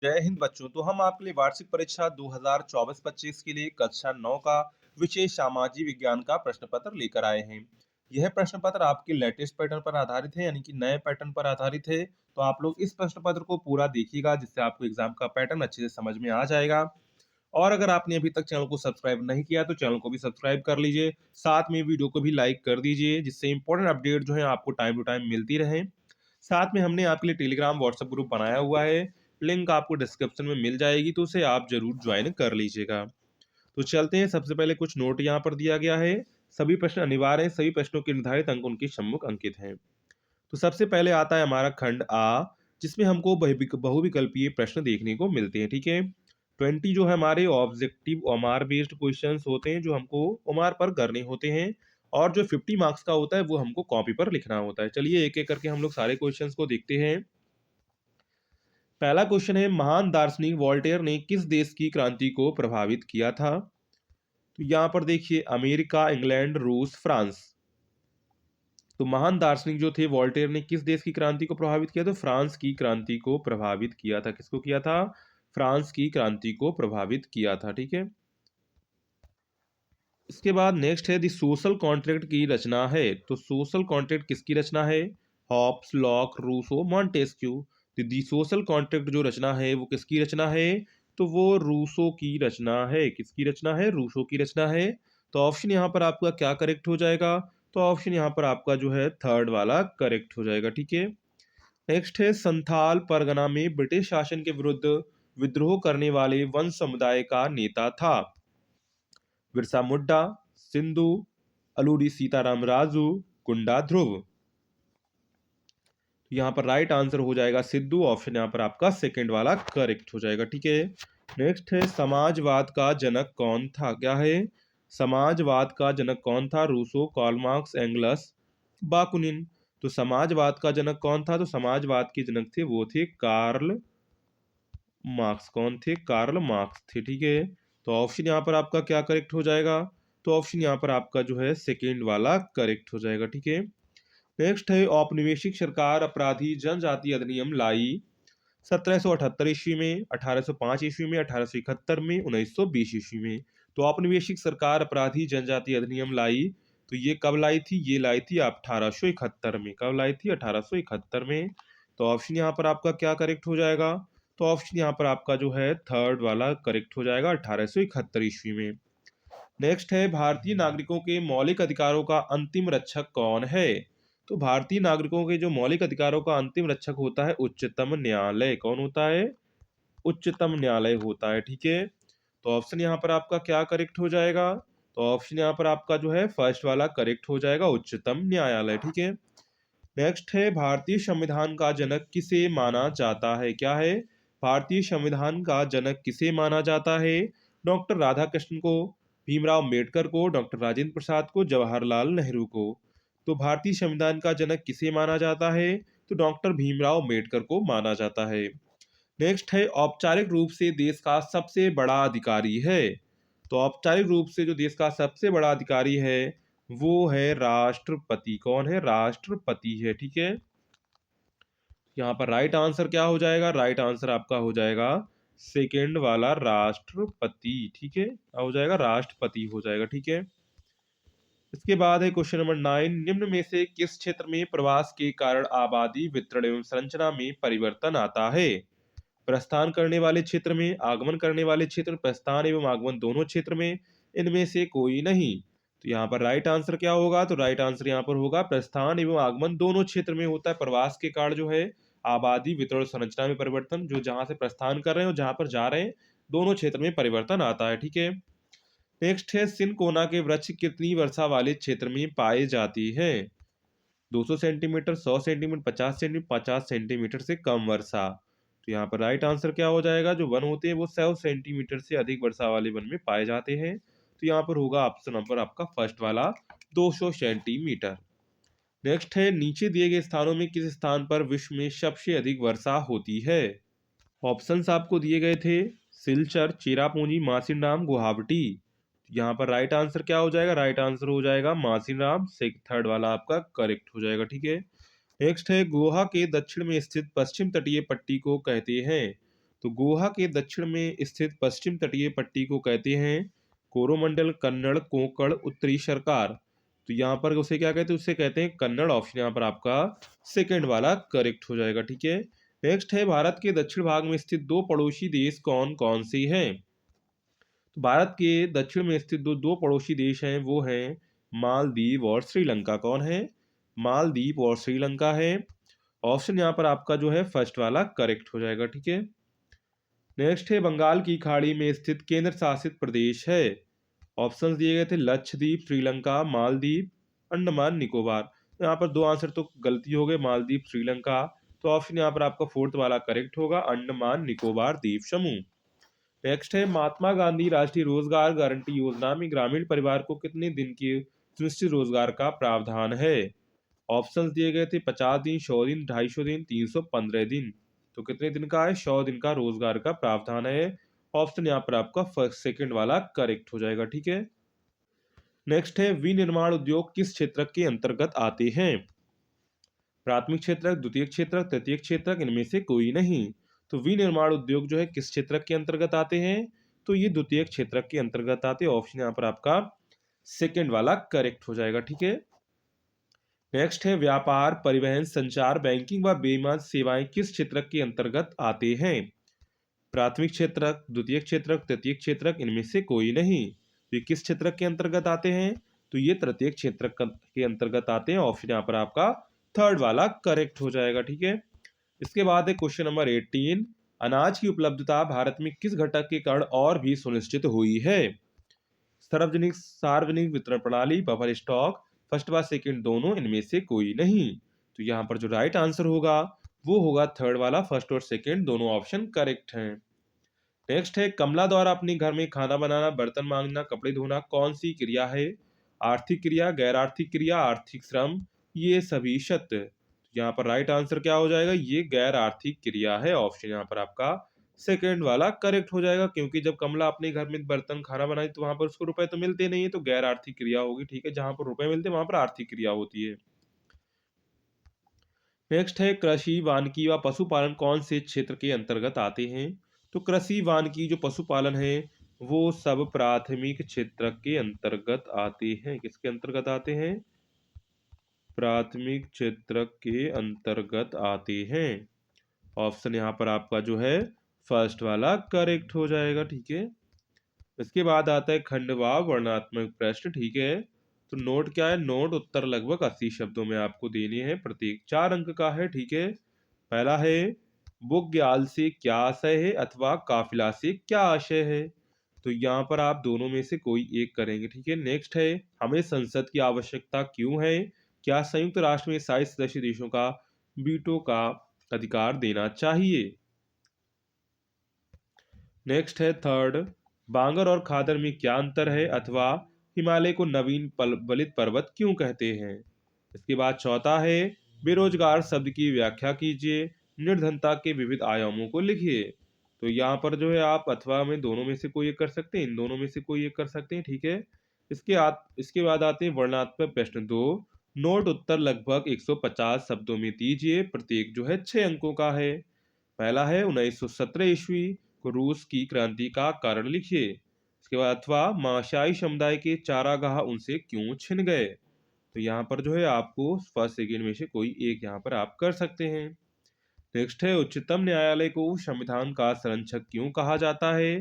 जय हिंद बच्चों। तो हम आपके लिए वार्षिक परीक्षा 2024-25 के लिए कक्षा 9 का विषय सामाजिक विज्ञान का प्रश्न पत्र लेकर आए हैं। यह प्रश्न पत्र आपके लेटेस्ट पैटर्न पर आधारित है, यानी कि नए पैटर्न पर आधारित है। तो आप लोग इस प्रश्न पत्र को पूरा देखिएगा, जिससे आपको एग्जाम का पैटर्न अच्छे से समझ में आ जाएगा। और अगर आपने अभी तक चैनल को सब्सक्राइब नहीं किया तो चैनल को भी सब्सक्राइब कर लीजिए, साथ में वीडियो को भी लाइक कर दीजिए, जिससे इंपॉर्टेंट अपडेट जो है आपको टाइम टू टाइम मिलती रहे। साथ में हमने आपके लिए टेलीग्राम व्हाट्सएप ग्रुप बनाया हुआ है, लिंक आपको डिस्क्रिप्शन में मिल जाएगी, तो उसे आप जरूर ज्वाइन कर लीजिएगा। तो चलते हैं, सबसे पहले कुछ नोट यहाँ पर दिया गया है। सभी प्रश्न अनिवार्य हैं, सभी प्रश्नों के निर्धारित अंक उनके सम्मुख अंकित हैं। तो सबसे पहले आता है हमारा खंड आ, जिसमें हमको बहुविकल्पीय प्रश्न देखने को मिलते हैं। ठीक है, 20 जो है हमारे ऑब्जेक्टिव ओमार बेस्ड क्वेश्चंस होते हैं, जो हमको ओमार पर करने होते हैं। और जो 50 मार्क्स का होता है वो हमको कॉपी पर लिखना होता है। चलिए एक एक करके हम लोग सारे क्वेश्चंस को देखते हैं। पहला क्वेश्चन है, महान दार्शनिक वॉल्टेयर ने किस देश की क्रांति को प्रभावित किया था? तो यहाँ पर देखिए, अमेरिका, इंग्लैंड, रूस, फ्रांस। तो महान दार्शनिक जो थे वॉल्टेयर ने किस देश की क्रांति को प्रभावित किया? तो फ्रांस की क्रांति को प्रभावित किया था। किसको किया था? फ्रांस की क्रांति को प्रभावित किया था। ठीक है, इसके बाद नेक्स्ट है, दी सोशल कॉन्ट्रैक्ट की रचना है। तो सोशल कॉन्ट्रैक्ट किसकी रचना है? Hobbes, Locke, Rousseau, Montesquieu. तो दी सोशल कॉन्ट्रैक्ट जो रचना है वो किसकी रचना है? तो वो रूसो की रचना है। किसकी रचना है? रूसो की रचना है। तो ऑप्शन यहाँ पर आपका क्या करेक्ट हो जाएगा? तो ऑप्शन यहाँ पर आपका जो है थर्ड वाला करेक्ट हो जाएगा। ठीक है, नेक्स्ट है, संथाल परगना में ब्रिटिश शासन के विरुद्ध विद्रोह करने वाले वंश समुदाय का नेता था। बिरसा मुंडा, सिंधु, अलूरी सीताराम राजू, गुंडा ध्रुव। यहाँ पर राइट आंसर हो जाएगा सिद्धू। ऑप्शन यहाँ पर आपका सेकंड वाला करेक्ट हो जाएगा। ठीक है, नेक्स्ट है, समाजवाद का जनक कौन था? क्या है? समाजवाद का जनक कौन था? Rousseau, Karl Marx, Engels, Bakunin. तो समाजवाद का जनक कौन था? तो समाजवाद के जनक थे वो थे कार्ल मार्क्स। कौन थे? कार्ल मार्क्स थे। ठीक है, तो ऑप्शन यहाँ पर आपका क्या करेक्ट हो जाएगा? तो ऑप्शन यहाँ पर आपका जो है सेकेंड वाला करेक्ट हो जाएगा। ठीक है, नेक्स्ट है, औपनिवेशिक सरकार अपराधी जनजाति अधिनियम लाई 1778 ईस्वी में, 1805 ईस्वी में, 1871 में, 1920 ईस्वी में। तो औपनिवेशिक सरकार अपराधी जनजाति अधिनियम लाई, तो ये कब लाई थी? ये लाई थी 1871 में। कब लाई थी? 1871 में। तो ऑप्शन यहाँ पर आपका क्या करेक्ट हो जाएगा? तो ऑप्शन यहाँ पर आपका जो है थर्ड वाला करेक्ट हो जाएगा, 1871 ईस्वी में। नेक्स्ट है, भारतीय नागरिकों के मौलिक अधिकारों का अंतिम रक्षक कौन है? तो भारतीय नागरिकों के जो मौलिक अधिकारों का अंतिम रक्षक होता है उच्चतम न्यायालय। कौन होता है? उच्चतम न्यायालय होता है। ठीक है, तो ऑप्शन यहाँ पर आपका क्या करेक्ट हो जाएगा? तो ऑप्शन यहाँ पर आपका जो है फर्स्ट वाला करेक्ट हो जाएगा, उच्चतम न्यायालय। ठीक है, नेक्स्ट है, भारतीय संविधान का जनक किसे माना जाता है? क्या है? भारतीय संविधान का जनक किसे माना जाता है? डॉक्टर राधाकृष्णन को, भीमराव अम्बेडकर को, डॉक्टर राजेंद्र प्रसाद को, जवाहरलाल नेहरू को। तो भारतीय संविधान का जनक किसे माना जाता है? तो डॉक्टर भीमराव अम्बेडकर को माना जाता है। नेक्स्ट है, औपचारिक रूप से देश का सबसे बड़ा अधिकारी है। तो औपचारिक रूप से जो देश का सबसे बड़ा अधिकारी है वो है राष्ट्रपति। कौन है? राष्ट्रपति है। ठीक है, यहाँ पर राइट आंसर क्या हो जाएगा? राइट आंसर आपका हो जाएगा सेकेंड वाला राष्ट्रपति। ठीक है, क्या हो जाएगा? राष्ट्रपति हो जाएगा। ठीक है, इसके बाद है क्वेश्चन नंबर 9, निम्न में से किस क्षेत्र में प्रवास के कारण आबादी वितरण एवं संरचना में परिवर्तन आता है? प्रस्थान करने वाले क्षेत्र में, आगमन करने वाले क्षेत्र, प्रस्थान एवं आगमन दोनों क्षेत्र में, इनमें से कोई नहीं। तो यहाँ पर राइट आंसर क्या होगा? तो राइट आंसर यहाँ पर होगा प्रस्थान एवं आगमन दोनों क्षेत्र में होता है। प्रवास के कारण जो है आबादी वितरण संरचना में परिवर्तन, जो जहां से प्रस्थान कर रहे हैं और जहां पर जा रहे हैं दोनों क्षेत्र में परिवर्तन आता है। ठीक है, नेक्स्ट है, सिनकोना के वृक्ष कितनी वर्षा वाले क्षेत्र में पाए जाती है? 200 सेंटीमीटर, 100 सेंटीमीटर, 50 सेंटीमीटर, 50 सेंटीमीटर से कम वर्षा। तो यहाँ पर राइट आंसर क्या हो जाएगा? जो वन होते हैं वो 100 सेंटीमीटर से अधिक वर्षा वाले वन में पाए जाते हैं। तो यहाँ पर होगा ऑप्शन नंबर आपका फर्स्ट वाला, 200 सेंटीमीटर। नेक्स्ट है, नीचे दिए गए स्थानों में किस स्थान पर विश्व में सबसे अधिक वर्षा होती है? ऑप्शंस आपको दिए गए थे, सिलचर, चेरापूंजी, मासिनराम, गुवाहाटी। यहाँ पर राइट आंसर क्या हो जाएगा? राइट आंसर हो जाएगा मासिनराम, से थर्ड वाला आपका करेक्ट हो जाएगा। ठीक है, नेक्स्ट है, गोवा के दक्षिण में स्थित पश्चिम तटीय पट्टी को कहते हैं? तो गोवा के दक्षिण में स्थित पश्चिम तटीय पट्टी को कहते हैं कोरोमंडल, कन्नड़, कोंकण, उत्तरी सरकार। तो यहाँ पर उसे क्या कहते हैं, उसे कहते हैं कन्नड़। ऑप्शन यहाँ पर आपका सेकंड वाला करेक्ट हो जाएगा। ठीक है, नेक्स्ट है भारत के दक्षिण भाग में स्थित दो पड़ोसी देश कौन कौन से हैं। तो भारत के दक्षिण में स्थित दो दो पड़ोसी देश हैं, वो हैं मालदीव और श्रीलंका। कौन है, मालदीव और श्रीलंका है। ऑप्शन यहाँ पर आपका जो है फर्स्ट वाला करेक्ट हो जाएगा। ठीक है, नेक्स्ट है बंगाल की खाड़ी में स्थित केंद्र शासित प्रदेश है। ऑप्शंस दिए गए थे लक्षद्वीप, श्रीलंका, मालदीव, अंडमान निकोबार। तो यहाँ पर दो आंसर तो गलती हो गए, मालदीव, श्रीलंका। तो ऑप्शन यहाँ पर आपका फोर्थ वाला करेक्ट होगा, अंडमान निकोबार द्वीप समूह। नेक्स्ट है महात्मा गांधी राष्ट्रीय रोजगार गारंटी योजना में ग्रामीण परिवार को कितने दिन के सुनिश्चित रोजगार का प्रावधान है। ऑप्शंस दिए गए थे 50 दिन, 100 दिन, 250 दिन, 315 दिन। तो कितने दिन का है, 100 दिन का रोजगार का प्रावधान है। ऑप्शन यहाँ पर आपका फर्स्ट सेकंड वाला करेक्ट हो जाएगा। ठीक है, नेक्स्ट है विनिर्माण उद्योग किस क्षेत्र के अंतर्गत आते हैं। प्राथमिक क्षेत्र, द्वितीय क्षेत्र, तृतीय क्षेत्र, इनमें से कोई नहीं। तो विनिर्माण उद्योग जो है किस क्षेत्र के अंतर्गत आते हैं, तो ये द्वितीय क्षेत्र के अंतर्गत आते हैं। ऑप्शन यहाँ पर आपका सेकंड वाला करेक्ट हो जाएगा। ठीक है, नेक्स्ट है व्यापार, परिवहन, संचार, बैंकिंग व बीमा सेवाएं किस क्षेत्र के अंतर्गत आते हैं। प्राथमिक क्षेत्र, द्वितीय क्षेत्र, तृतीय क्षेत्र, इनमें से कोई नहीं। तो ये किस क्षेत्र के अंतर्गत आते हैं, तो ये तृतीय क्षेत्र के अंतर्गत आते हैं। ऑप्शन यहाँ पर आपका थर्ड वाला करेक्ट हो जाएगा। ठीक है, इसके बाद है क्वेश्चन नंबर 18, अनाज की उपलब्धता भारत में किस घटक के कारण और भी सुनिश्चित हुई है। सार्वजनिक सार्वजनिक वितरण प्रणाली, बफर स्टॉक, फर्स्ट व सेकंड दोनों, इनमें से कोई नहीं। तो यहाँ पर जो राइट आंसर होगा वो होगा थर्ड वाला, फर्स्ट और सेकंड दोनों ऑप्शन करेक्ट हैं। नेक्स्ट है कमला द्वारा अपने घर में खाना बनाना, बर्तन मांजना, कपड़े धोना कौन सी क्रिया है। आर्थिक क्रिया, गैर आर्थिक क्रिया, आर्थिक श्रम, ये सभी सत्य। यहाँ पर राइट आंसर क्या हो जाएगा, ये गैर आर्थिक क्रिया है। ऑप्शन यहाँ पर आपका सेकंड वाला करेक्ट हो जाएगा, क्योंकि जब कमला अपने घर में बर्तन खाना बनाई तो वहां पर उसको रुपए तो मिलते नहीं है, तो गैर आर्थिक क्रिया होगी। ठीक है, जहां पर रुपए मिलते हैं वहां पर आर्थिक क्रिया होती है। नेक्स्ट है कृषि, वानिकी व पशुपालन कौन से क्षेत्र के अंतर्गत आते हैं। तो कृषि, वानिकी जो पशुपालन है वो सब प्राथमिक क्षेत्र के अंतर्गत आते हैं। किसके अंतर्गत आते हैं, प्राथमिक क्षेत्र के अंतर्गत आते हैं। ऑप्शन यहाँ पर आपका जो है फर्स्ट वाला करेक्ट हो जाएगा। ठीक है, इसके बाद आता है खंडवार वर्णात्मक प्रश्न। ठीक है, तो नोट क्या है, नोट उत्तर लगभग 80 शब्दों में आपको देने हैं, प्रत्येक 4 अंक का है। ठीक है, पहला है बुग्याल से क्या आशय है अथवा काफिला से क्या आशय है। तो यहाँ पर आप दोनों में से कोई एक करेंगे। ठीक है, नेक्स्ट है हमें संसद की आवश्यकता क्यों है, क्या संयुक्त राष्ट्र में 27 सदस्य देशों का वीटो का अधिकार देना चाहिए। नेक्स्ट है थर्ड, बांगर और खादर में क्या अंतर है अथवा हिमालय को नवीन बलित पर्वत क्यों कहते हैं। इसके बाद चौथा है बेरोजगार शब्द की व्याख्या कीजिए, निर्धनता के विविध आयामों को लिखिए। तो यहाँ पर जो है आप अथवा में दोनों में से कोई एक कर सकते हैं, इन दोनों में से कोई एक कर सकते हैं। ठीक है, इसके बाद आते हैं वर्णनात्मक प्रश्न 2, नोट उत्तर लगभग 150 शब्दों में दीजिए, प्रत्येक जो है 6 अंकों का है। पहला है 1917 ईस्वी को रूस की क्रांति का कारण लिखिए। इसके बाद अथवा माशाई समुदाय के चारागाह उनसे क्यों छिन गए। तो यहाँ पर जो है आपको फर्स्ट सेकेंड में से कोई एक यहाँ पर आप कर सकते हैं। नेक्स्ट है उच्चतम न्यायालय को संविधान का संरक्षक क्यों कहा जाता है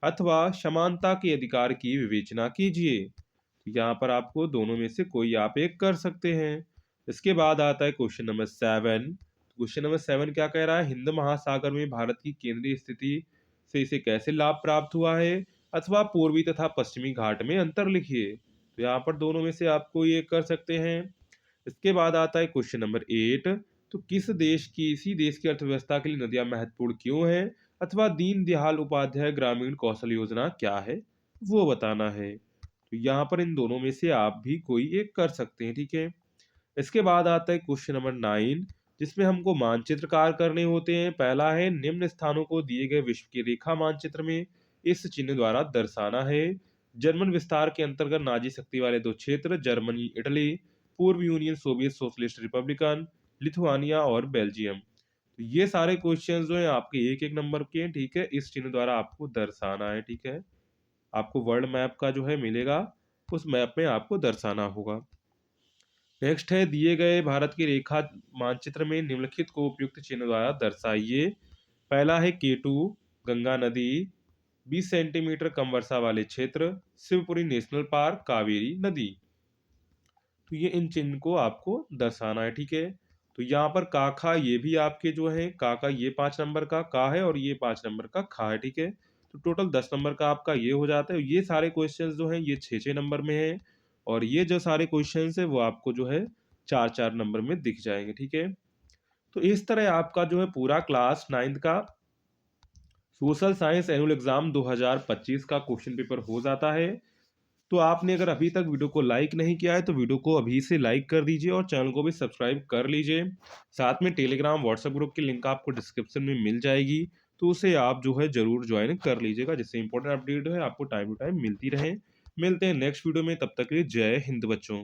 अथवा समानता के अधिकार की विवेचना कीजिए। तो यहाँ पर आपको दोनों में से कोई आप एक कर सकते हैं। इसके बाद आता है क्वेश्चन नंबर 7। क्वेश्चन नंबर 7 क्या कह रहा है, हिंद महासागर में भारत की केंद्रीय स्थिति से इसे कैसे लाभ प्राप्त हुआ है अथवा पूर्वी तथा पश्चिमी घाट में अंतर लिखिए। तो यहाँ पर दोनों में से आप कोई एक कर सकते हैं। इसके बाद आता है क्वेश्चन नंबर 8, तो किसी देश की अर्थव्यवस्था के लिए नदियां महत्वपूर्ण क्यों है अथवा दीन दयाल उपाध्याय ग्रामीण कौशल योजना क्या है वो बताना है। तो यहाँ पर इन दोनों में से आप भी कोई एक कर सकते हैं। ठीक है, इसके बाद आता है क्वेश्चन नंबर 9, जिसमें हमको मानचित्रकार करने होते हैं। पहला है निम्न स्थानों को दिए गए विश्व की रेखा मानचित्र में इस चिन्ह द्वारा दर्शाना है। जर्मन विस्तार के अंतर्गत नाजी शक्ति वाले दो क्षेत्र, जर्मनी, इटली, पूर्व union, Soviet socialist Republican, Lithuania और बेल्जियम। तो ये सारे क्वेश्चंस जो हैं आपके एक एक नंबर के हैं, ठीक है। इस चिन्ह द्वारा आपको दर्शाना है, ठीक है। आपको वर्ल्ड मैप का जो है मिलेगा, उस मैप में आपको दर्शाना होगा। नेक्स्ट है, दिए गए भारत की रेखा मानचित्र में निम्नलिखित को उपयुक्त चिन्ह द्वारा दर्शाइए। पहला है केटू, गंगा नदी, 20 सेंटीमीटर कम वर्षा वाले क्षेत्र, शिवपुरी नेशनल पार्क, कावेरी नदी। तो ये इन चिन्ह को आपको दर्शाना है, ठीक है। तो यहाँ पर का खा ये भी आपके जो है, का ये 5 नंबर का है और ये 5 नंबर का खा है, ठीक है। तो टोटल 10 नंबर का आपका ये हो जाता है। ये सारे क्वेश्चंस जो हैं ये 6-6 नंबर में है, और ये जो सारे क्वेश्चंस है वो आपको जो है 4-4 नंबर में दिख जाएंगे, ठीक है। तो इस तरह आपका जो है पूरा क्लास 9th का सोशल साइंस एनुअल एग्जाम 2025 का क्वेश्चन पेपर हो जाता है। तो आपने अगर अभी तक वीडियो को लाइक नहीं किया है तो वीडियो को अभी से लाइक कर दीजिए और चैनल को भी सब्सक्राइब कर लीजिए। साथ में टेलीग्राम व्हाट्सएप ग्रुप की लिंक आपको डिस्क्रिप्शन में मिल जाएगी, तो उसे आप जो है ज़रूर ज्वाइन कर लीजिएगा, जिससे इंपॉर्टेंट अपडेट है आपको टाइम टू टाइम मिलती रहे। मिलते हैं नेक्स्ट वीडियो में, तब तक के लिए जय हिंद बच्चों।